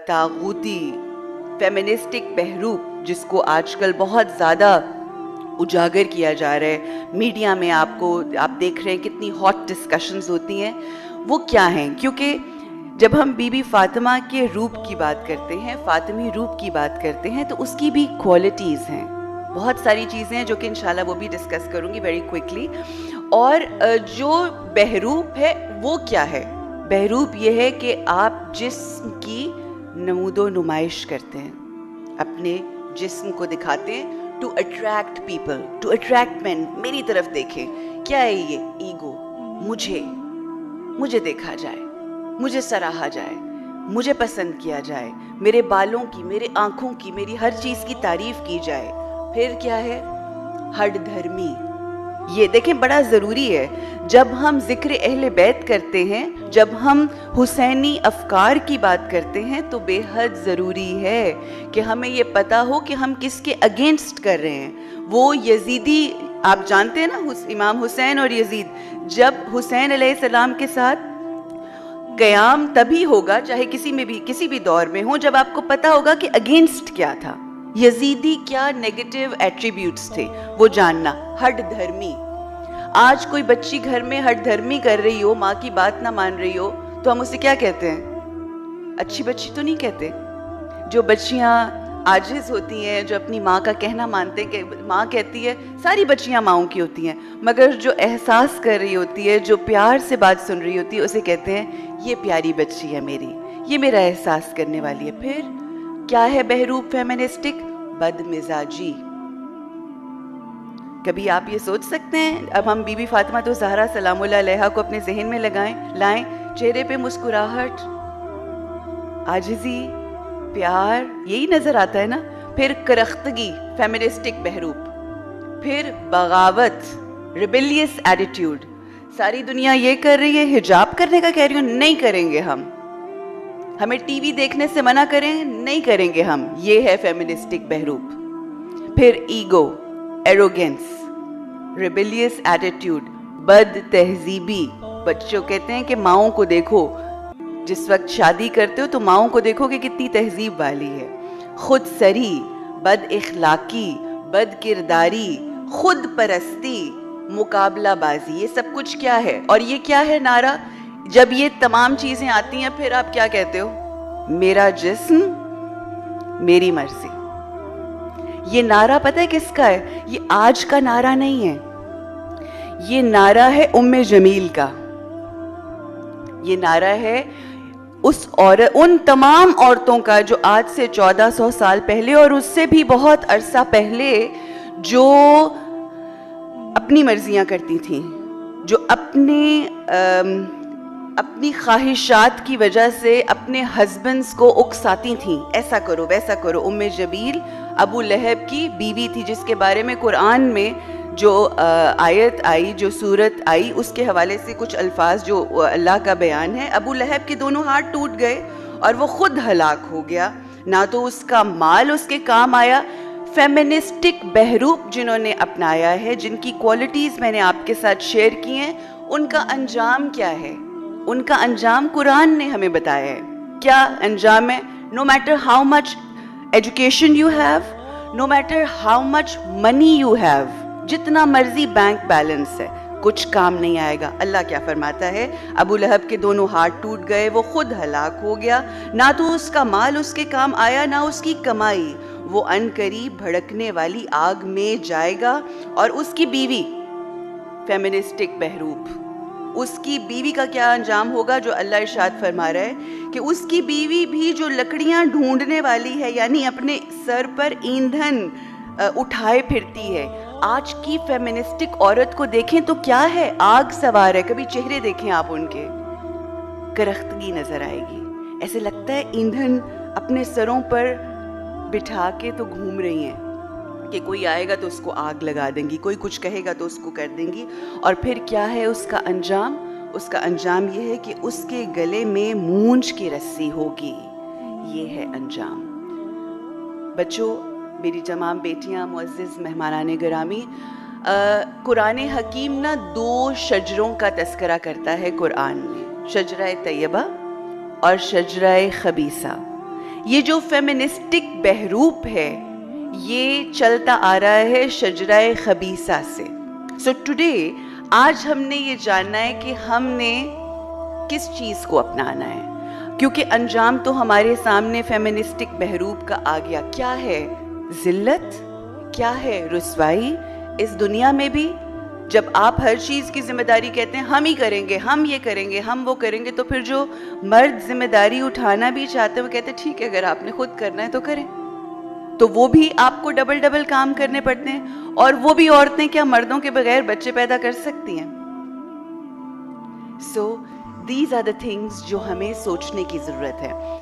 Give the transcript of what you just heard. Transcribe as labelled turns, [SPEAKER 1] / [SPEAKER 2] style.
[SPEAKER 1] तागूती feministic Behroop जिसको आजकल बहुत ज़्यादा उजागर किया जा रहा है मीडिया में, आप देख रहे हैं कितनी हॉट डिस्कशंस होती हैं, वो क्या हैं? क्योंकि जब हम बीबी फातिमा के रूप की बात करते हैं, फातिमी रूप की बात करते हैं, तो उसकी भी क्वालिटीज़ हैं, बहुत सारी चीज़ें हैं जो कि इंशाल्लाह वो भी डिस्कस करूँगी वेरी क्विकली। और जो बहरूप है वो क्या है? बहरूप ये है कि आप जिस्म की नमूदो नुमाइश करते हैं, अपने जिस्म को दिखाते हैं to attract people, to attract man, मेरी तरफ देखें। क्या है ये? ईगो, मुझे देखा जाए, मुझे सराहा जाए, मुझे पसंद किया जाए, मेरे बालों की, मेरे आंखों की, मेरी हर चीज़ की तारीफ की जाए। फिर क्या है? हड धर्मी। ये देखें, बड़ा ज़रूरी है जब हम ज़िक्र अहले बैत करते हैं, जब हम हुसैनी अफकार की बात करते हैं, तो बेहद ज़रूरी है कि हमें ये पता हो कि हम किसके अगेंस्ट कर रहे हैं। वो यजीदी, आप जानते हैं ना, इमाम हुसैन और यजीद, जब हुसैन अलैहिस्सलाम के साथ क़याम तभी होगा, चाहे किसी भी दौर में हो, जब आपको पता होगा कि अगेंस्ट क्या था, यजीदी क्या नेगेटिव एट्रीब्यूट्स थे, वो जानना। हड धर्मी। आज कोई बच्ची घर में हड धर्मी कर रही हो, माँ की बात ना मान रही हो, तो हम उसे क्या कहते हैं? अच्छी बच्ची तो नहीं कहते। जो बच्चियाँ आजिज होती हैं, जो अपनी माँ का कहना मानते हैं, कि माँ कहती है, सारी बच्चियाँ माँओं की होती हैं, मगर जो एहसास कर रही होती है, जो प्यार से बात सुन रही होती है, उसे कहते हैं ये प्यारी बच्ची है मेरी, ये मेरा एहसास करने वाली है। फिर क्या है बहरूप फेमिनिस्टिक? बदमिजाजी। कभी आप ये सोच सकते हैं, अब हम बीबी फातिमा तो ज़हरा सलामुल्लाह अलैहा को अपने जहन में लाएं, चेहरे पे मुस्कुराहट, आजिज़ी, प्यार, यही नजर आता है ना। फिर करख्तगी, फेमिनिस्टिक बहरूप। फिर बगावत, रिबेलियस एटीट्यूड। सारी दुनिया ये कर रही है, हिजाब करने का कह रही हूँ, नहीं करेंगे हम, हमें टीवी देखने से मना करें, नहीं करेंगे हम, ये है फेमिनिस्टिक बहरूप। फिर ईगो, एरोगेंस, रिबेलियस एटीट्यूड, बद तहजीबी। बच्चों कहते हैं कि माओं को देखो, जिस वक्त शादी करते हो तो माओं को देखो कि कितनी तहजीब वाली है। खुद सरी, बद इखलाकी, बद किरदारी, खुद परस्ती, मुकाबला बाजी, ये सब कुछ क्या है? और ये क्या है नारा? जब ये तमाम चीजें आती हैं, फिर आप क्या कहते हो? मेरा जिस्म मेरी मर्जी। ये नारा पता है किसका है? ये आज का नारा नहीं है, ये नारा है उम्मे जमील का। ये नारा है उन तमाम औरतों का जो आज से 1400 साल पहले और उससे भी बहुत अरसा पहले जो अपनी मर्जियां करती थीं, जो अपनी ख्वाहिशात की वजह से अपने हस्बैंड्स को उकसाती थीं, ऐसा करो वैसा करो। उम्मे जमील अबू लहब की बीवी थी, जिसके बारे में कुरान में जो आयत आई, जो सूरत आई, उसके हवाले से कुछ अल्फाज जो अल्लाह का बयान है। अबू लहब के दोनों हाथ टूट गए और वो खुद हलाक हो गया, ना तो उसका माल उसके काम आया। फेमिनिस्टिक बहरूप जिन्होंने अपनाया है, जिनकी क्वालिटीज़ मैंने आपके साथ शेयर की हैं, उनका अंजाम क्या है? उनका अंजाम कुरान ने हमें बताया है। क्या अंजाम है? No matter how much education you have, no matter how much money you have, जितना मर्जी बैंक बैलेंस है, कुछ काम नहीं आएगा। अल्लाह क्या फरमाता है? अबू लहब के दोनों हाथ टूट गए, वो खुद हलाक हो गया, ना तो उसका माल उसके काम आया, ना उसकी कमाई। वो अनकरीब भड़कने वाली आग में जाएगा। और उसकी बीवी, फेमिनिस्टिक बहरूप, उसकी बीवी का क्या अंजाम होगा? जो अल्लाह इरशाद फरमा रहा है कि उसकी बीवी भी जो लकड़ियां ढूंढने वाली है, यानी अपने सर पर ईंधन उठाए फिरती है। आज की फेमिनिस्टिक औरत को देखें तो क्या है? आग सवार है। कभी चेहरे देखें आप उनके, करख्तगी नजर आएगी, ऐसे लगता है ईंधन अपने सरों पर बिठा के तो घूम रही हैं कि कोई आएगा तो उसको आग लगा देंगी, कोई कुछ कहेगा तो उसको कर देंगी। और फिर क्या है उसका अंजाम? उसका अंजाम ये है कि उसके गले में मूंछ की रस्सी होगी। ये है अंजाम। बच्चों, मेरी तमाम बेटियां, मुअज़्ज़िज़ मेहमानाने गिरामी, कुरान हकीम ना 2 शजरों का तस्करा करता है कुरान में, शजरा तैयबा और शजरा खबीसा। ये जो फेमिनिस्टिक बहरूप है ये चलता आ रहा है शजराए खबीसा से। सो टुडे आज हमने ये जानना है कि हमने किस चीज को अपनाना है, क्योंकि अंजाम तो हमारे सामने फेमिनिस्टिक बहरूप का आ गया। क्या है जिल्लत, क्या है रुसवाई इस दुनिया में भी। जब आप हर चीज की जिम्मेदारी कहते हैं हम ही करेंगे, हम ये करेंगे, हम वो करेंगे, तो फिर जो मर्द जिम्मेदारी उठाना भी चाहते हैं वो कहते हैं ठीक है अगर आपने खुद करना है तो करें। तो वो भी आपको डबल डबल काम करने पड़ते हैं। और वो भी औरतें क्या मर्दों के बगैर बच्चे पैदा कर सकती हैं? So these are the things जो हमें सोचने की जरूरत है।